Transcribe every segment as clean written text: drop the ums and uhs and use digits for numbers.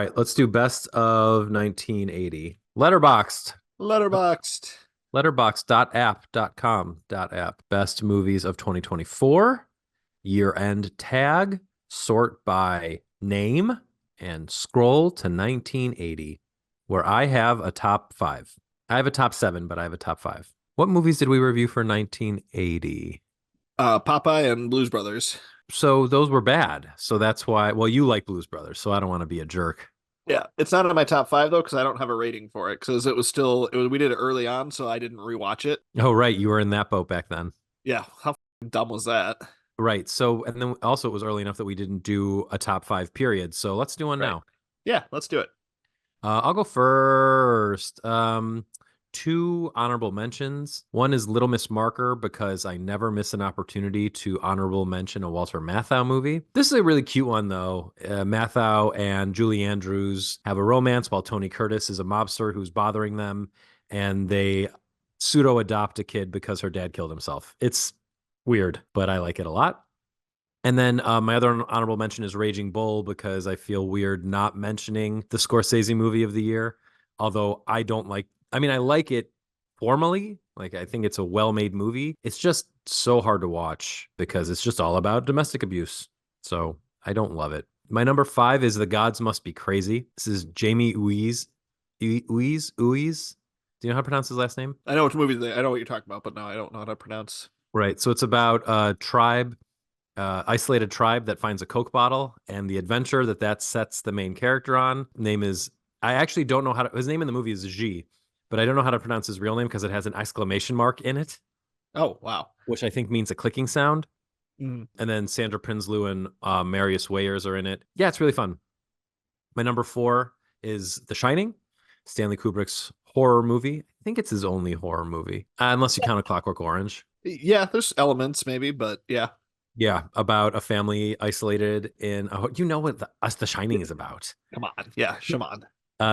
right, let's do best of 1980. Letterboxed. Letterboxed. Letterboxd.app.com.app. Best movies of 2024. Year end tag. Sort by name and scroll to 1980, where I have a top five. I have a top seven, but I have a top five. What movies did we review for 1980? Popeye and Blues Brothers. So those were bad. So that's why, well, you like Blues Brothers, so I don't want to be a jerk. Yeah, it's not in my top five though because I don't have a rating for it because we did it early on, so I didn't rewatch it. Oh, right. You were in that boat back then. Yeah, how dumb was that? Right. So, and then also it was early enough that we didn't do a top five period. So let's do one Right. now. Yeah, let's do it. I'll go first. Two honorable mentions. One is Little Miss Marker because I never miss an opportunity to honorable mention a Walter Matthau movie. This is a really cute one though. Matthau and Julie Andrews have a romance while Tony Curtis is a mobster who's bothering them, and they pseudo adopt a kid because her dad killed himself. It's weird, but I like it a lot. And then my other honorable mention is Raging Bull because I feel weird not mentioning the Scorsese movie of the year. Although I don't like, I mean, I like it formally. Like, I think it's a well made movie. It's just so hard to watch because it's just all about domestic abuse. So I don't love it. My number five is The Gods Must Be Crazy. This is Jamie Uiz. Uiz? Do you know how to pronounce his last name? I know which movie I know what you're talking about, but no, I don't know how to pronounce. Right. So it's about a tribe isolated tribe that finds a Coke bottle and the adventure that sets the main character on. Name is, I actually don't know how to, his name in the movie is G, but I don't know how to pronounce his real name because it has an exclamation mark in it, Oh wow. which I think means a clicking sound. Mhm. And then Sandra Prinsloo and Marius Wayers are in it. Yeah, it's really fun. My number four is The Shining, Stanley Kubrick's horror movie. I think it's his only horror movie, unless you count A Clockwork Orange. Yeah, there's elements maybe, but yeah. Yeah, about a family isolated in you know what the Shining is about. Come on. Yeah, come on.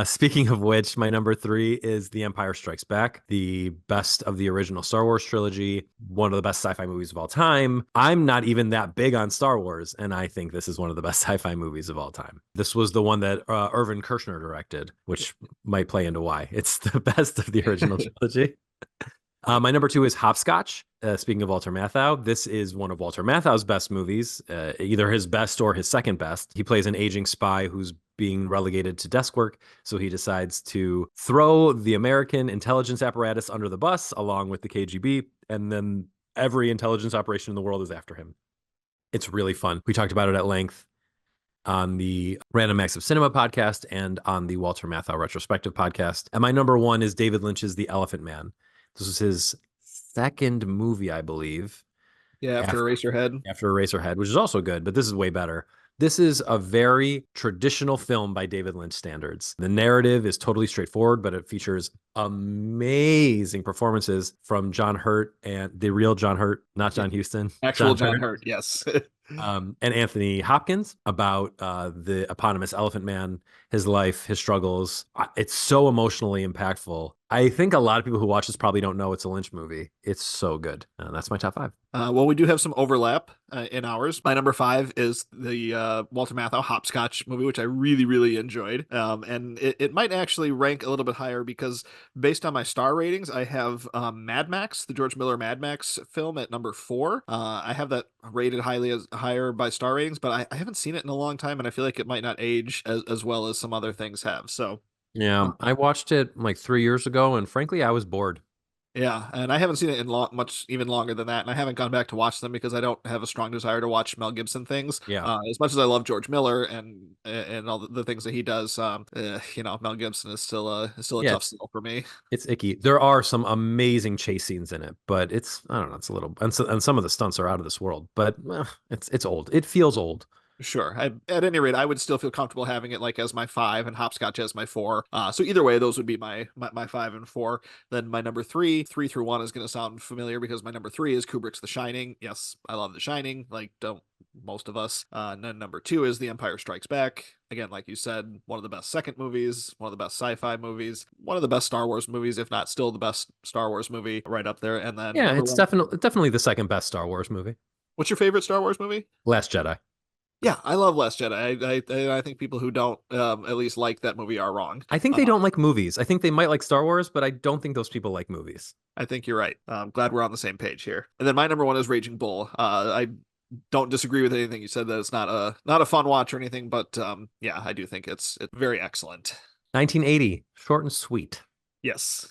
Speaking of which, my number three is The Empire Strikes Back, the best of the original Star Wars trilogy, one of the best sci-fi movies of all time. I'm not even that big on Star Wars, and I think this is one of the best sci-fi movies of all time. This was the one that Irvin Kershner directed, which might play into why it's the best of the original trilogy. My number two is Hopscotch. Speaking of Walter Matthau, this is one of Walter Matthau's best movies, either his best or his second best. He plays an aging spy who's being relegated to desk work, so he decides to throw the American intelligence apparatus under the bus along with the KGB, and then every intelligence operation in the world is after him. It's really fun. We talked about it at length on the Random Acts of Cinema podcast and on the Walter Matthau retrospective podcast. And my number one is David Lynch's The Elephant Man. This was his second movie, I believe, Yeah, after after Eraserhead. after Eraserhead, which is also good, but this is way better. This is a very traditional film by David Lynch standards. The narrative is totally straightforward, but it features amazing performances from John Hurt and the real John Hurt, not John Huston, Actual John John Hurt, Hurt, yes. and Anthony Hopkins about the eponymous Elephant Man, his life, his struggles. It's so emotionally impactful. I think a lot of people who watch this probably don't know it's a Lynch movie. It's so good. That's my top five. Well, we do have some overlap in ours. My number five is the Walter Matthau Hopscotch movie, which I really, really enjoyed. And it might actually rank a little bit higher because based on my star ratings, I have Mad Max, the George Miller Mad Max film, at number four. I have that rated highly as higher by star ratings, but I haven't seen it in a long time, and I feel like it might not age as well as some other things have. So, Yeah, I watched it like 3 years ago, and frankly, I was bored. yeah, and I haven't seen it in much even longer than that, and I haven't gone back to watch them because I don't have a strong desire to watch Mel Gibson things. Yeah. As much as I love George Miller and all the things that he does, Mel Gibson is still a Yeah, tough sell for me. it's icky. There are some amazing chase scenes in it, but I don't know, it's a little, and some of the stunts are out of this world, but it's old. It feels old. Sure. At any rate, I would still feel comfortable having it like as my five and Hopscotch as my four. So either way, those would be my five and four. Then my number three through one is going to sound familiar because my number three is Kubrick's The Shining. Yes, I love The Shining. Like, don't most of us. And then number two is The Empire Strikes Back. Again, like you said, one of the best second movies, one of the best sci-fi movies, one of the best Star Wars movies, if not still the best Star Wars movie, right up there. And then Yeah, number it's one, definitely the second best Star Wars movie. what's your favorite Star Wars movie? Last Jedi. Yeah, I love Last Jedi. I think people who don't at least like that movie are wrong. I think they don't like movies. I think they might like Star Wars, but I don't think those people like movies. I think you're right. I'm glad we're on the same page here. And then my number one is Raging Bull. I don't disagree with anything you said that it's not a fun watch or anything, but yeah, I do think it's very excellent. 1980, short and sweet. Yes.